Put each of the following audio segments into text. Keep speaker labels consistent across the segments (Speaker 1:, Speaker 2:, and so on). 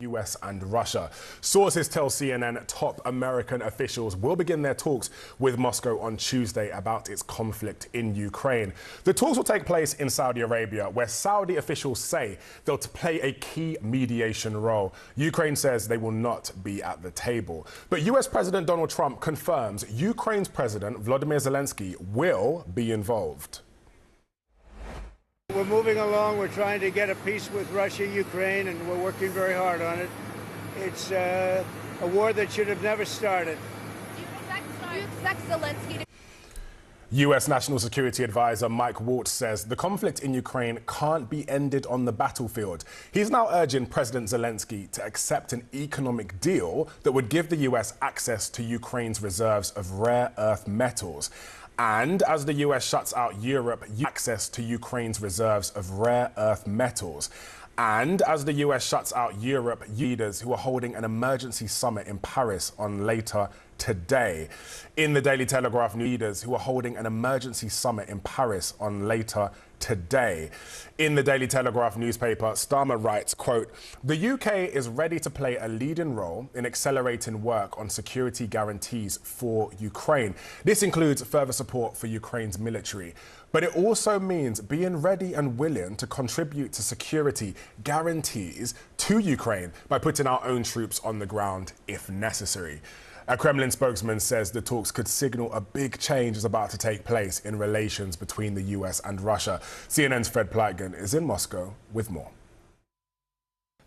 Speaker 1: US and Russia. Sources tell CNN top American officials will begin their talks with Moscow on Tuesday about its conflict in Ukraine. The talks will take place in Saudi Arabia, where Saudi officials say they'll play a key mediation role. Ukraine says they will not be at the table. But US President Donald Trump confirms Ukraine's President Volodymyr Zelensky will be involved.
Speaker 2: We're moving along. We're trying to get a peace with Russia, Ukraine, and we're working very hard on it. It's a war that should have never started.
Speaker 3: Do you expect Zelensky to...
Speaker 1: US National Security Advisor Mike Waltz says the conflict in Ukraine can't be ended on the battlefield. He's now urging President Zelensky to accept an economic deal that would give the US access to Ukraine's reserves of rare earth metals. And as the US shuts out Europe, access to Ukraine's reserves of rare earth metals. And as the US shuts out Europe, leaders who are holding an emergency summit in Paris on later today. In the Daily Telegraph, leaders who are holding an emergency summit in Paris on later today. In the Daily Telegraph newspaper, Starmer writes, quote, "The UK is ready to play a leading role in accelerating work on security guarantees for Ukraine. This includes further support for Ukraine's military. But it also means being ready and willing to contribute to security guarantees to Ukraine by putting our own troops on the ground if necessary." A Kremlin spokesman says the talks could signal a big change is about to take place in relations between the US and Russia. CNN's Fred Pleitgen is in Moscow with more.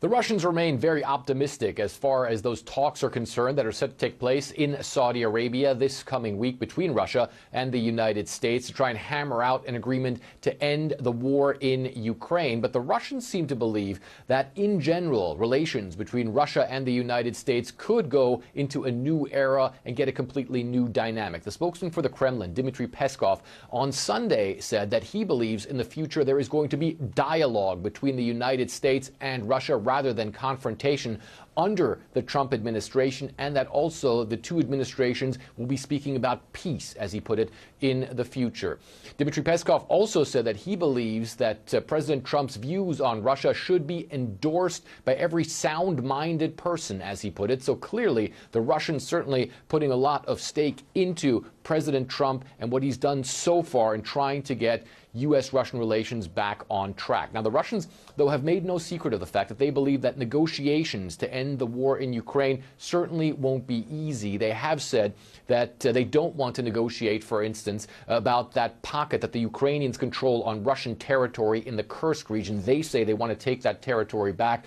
Speaker 4: The Russians remain very optimistic as far as those talks are concerned that are set to take place in Saudi Arabia this coming week between Russia and the United States to try and hammer out an agreement to end the war in Ukraine. But the Russians seem to believe that, in general, relations between Russia and the United States could go into a new era and get a completely new dynamic. The spokesman for the Kremlin, Dmitry Peskov, on Sunday said that he believes in the future there is going to be dialogue between the United States and Russia rather than confrontation under the Trump administration, and that also the two administrations will be speaking about peace, as he put it, in the future. Dmitry Peskov also said that he believes that President Trump's views on Russia should be endorsed by every sound-minded person, as he put it. So clearly, the Russians certainly putting a lot of stake into President Trump and what he's done so far in trying to get U.S.-Russian relations back on track. Now, the Russians, though, have made no secret of the fact that they believe that negotiations to end the war in Ukraine certainly won't be easy. They have said that they don't want to negotiate, for instance, about that pocket that the Ukrainians control on Russian territory in the Kursk region. They say they want to take that territory back.